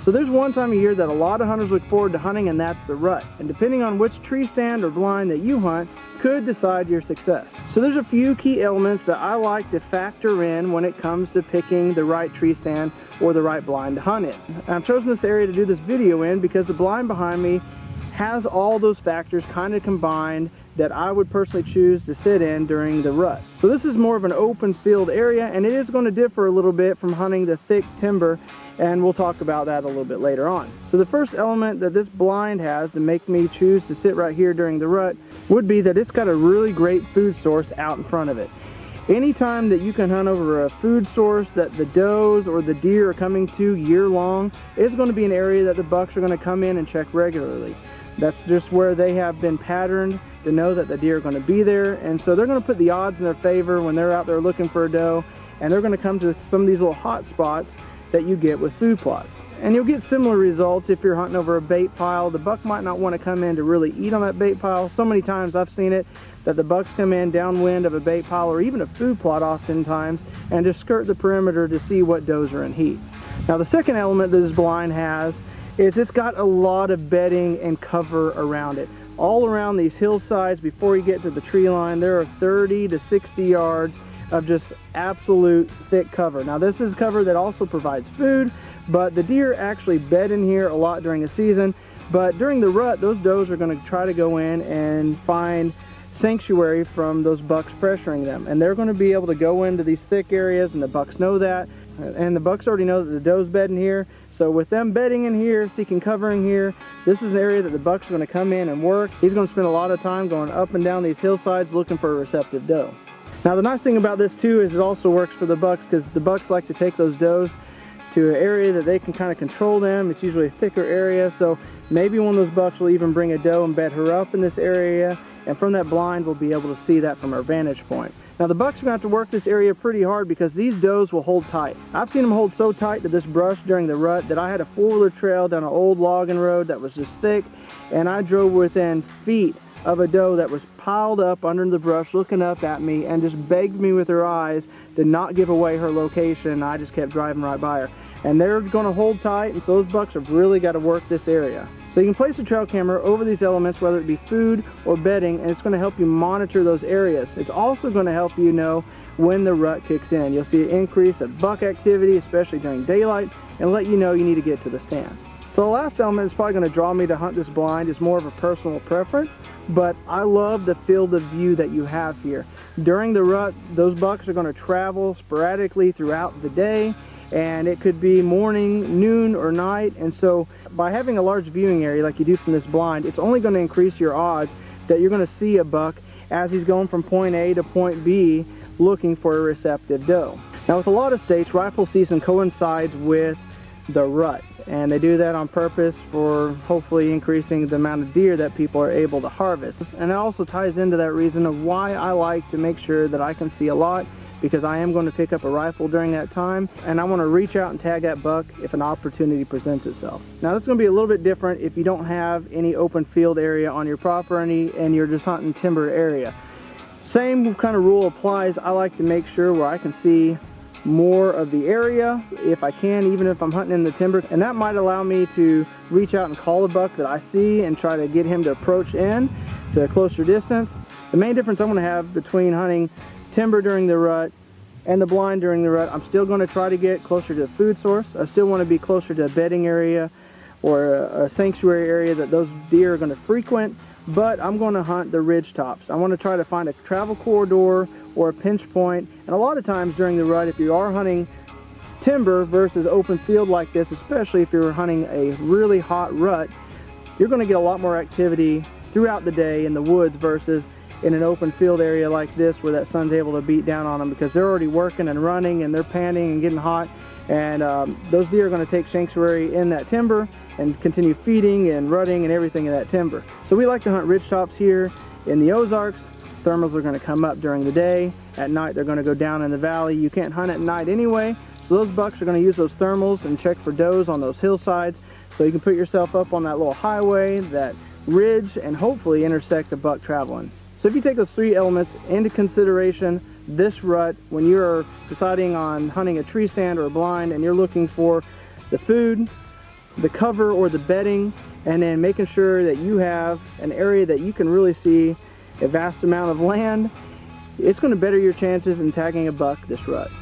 So there's one time of year that a lot of hunters look forward to hunting, and that's the rut. And depending on which tree stand or blind that you hunt could decide your success. So there's a few key elements that I like to factor in when it comes to picking the right tree stand or the right blind to hunt in. And I've chosen this area to do this video in because the blind behind me has all those factors kind of combined that I would personally choose to sit in during the rut. So this is more of an open field area, and it is going to differ a little bit from hunting the thick timber, and we'll talk about that a little bit later on. So the first element that this blind has to make me choose to sit right here during the rut would be that it's got a really great food source out in front of it. Anytime that you can hunt over a food source that the does or the deer are coming to year long, it's going to be an area that the bucks are going to come in and check regularly. That's just where they have been patterned to know that the deer are going to be there, and so they're going to put the odds in their favor when they're out there looking for a doe, and they're going to come to some of these little hot spots that you get with food plots. And you'll get similar results if you're hunting over a bait pile. The buck might not want to come in to really eat on that bait pile. So many times I've seen it that the bucks come in downwind of a bait pile or even a food plot oftentimes and just skirt the perimeter to see what does are in heat. Now the second element that this blind has is it's got a lot of bedding and cover around it. All around these hillsides before you get to the tree line, there are 30 to 60 yards of just absolute thick cover. Now this is cover that also provides food, but the deer actually bed in here a lot during the season. But during the rut, those does are going to try to go in and find sanctuary from those bucks pressuring them, and they're going to be able to go into these thick areas, and the bucks know that, and the bucks already know that the does bed in here. So with them bedding in here, seeking cover in here, this is an area that the bucks are going to come in and work. He's going to spend a lot of time going up and down these hillsides looking for a receptive doe. Now the nice thing about this too is it also works for the bucks, because the bucks like to take those does to an area that they can kind of control them. It's usually a thicker area, so maybe one of those bucks will even bring a doe and bed her up in this area, and from that blind we'll be able to see that from our vantage point. Now the bucks are going to have to work this area pretty hard because these does will hold tight. I've seen them hold so tight to this brush during the rut that I had a four-wheeler trail down an old logging road that was just thick, and I drove within feet of a doe that was piled up under the brush looking up at me and just begged me with her eyes to not give away her location. I just kept driving right by her. And they're going to hold tight, and so those bucks have really got to work this area. So you can place a trail camera over these elements, whether it be food or bedding, and it's going to help you monitor those areas. It's also going to help you know when the rut kicks in. You'll see an increase of buck activity, especially during daylight, and let you know you need to get to the stand. So the last element is probably going to draw me to hunt this blind. It's more of a personal preference, but I love the field of view that you have here. During the rut, those bucks are going to travel sporadically throughout the day, and it could be morning, noon, or night. And so by having a large viewing area like you do from this blind, it's only going to increase your odds that you're going to see a buck as he's going from point A to point B looking for a receptive doe. Now with a lot of states, rifle season coincides with the rut, and they do that on purpose for hopefully increasing the amount of deer that people are able to harvest. And it also ties into that reason of why I like to make sure that I can see a lot, because I am going to pick up a rifle during that time, and I want to reach out and tag that buck if an opportunity presents itself. Now that's going to be a little bit different if you don't have any open field area on your property and you're just hunting timber area. Same kind of rule applies. I like to make sure where I can see more of the area if I can, even if I'm hunting in the timber, and that might allow me to reach out and call a buck that I see and try to get him to approach in to a closer distance. The main difference I'm going to have between hunting timber during the rut and the blind during the rut, I'm still going to try to get closer to the food source. I still want to be closer to a bedding area or a sanctuary area that those deer are going to frequent, but I'm going to hunt the ridge tops. I want to try to find a travel corridor or a pinch point, and a lot of times during the rut, if you are hunting timber versus open field like this, especially if you're hunting a really hot rut, you're going to get a lot more activity throughout the day in the woods versus in an open field area like this where that sun's able to beat down on them, because they're already working and running and they're panting and getting hot, and those deer are going to take sanctuary in that timber and continue feeding and rutting and everything in that timber. So we like to hunt ridge tops here in the Ozarks. Thermals are going to come up during the day. At night they're going to go down in the valley. You can't hunt at night anyway, so those bucks are going to use those thermals and check for does on those hillsides, so you can put yourself up on that little highway, that ridge, and hopefully intersect a buck traveling. So if you take those three elements into consideration, this rut when you're deciding on hunting a tree stand or a blind, and you're looking for the food, the cover, or the bedding, and then making sure that you have an area that you can really see a vast amount of land. It's going to better your chances in tagging a buck this rut.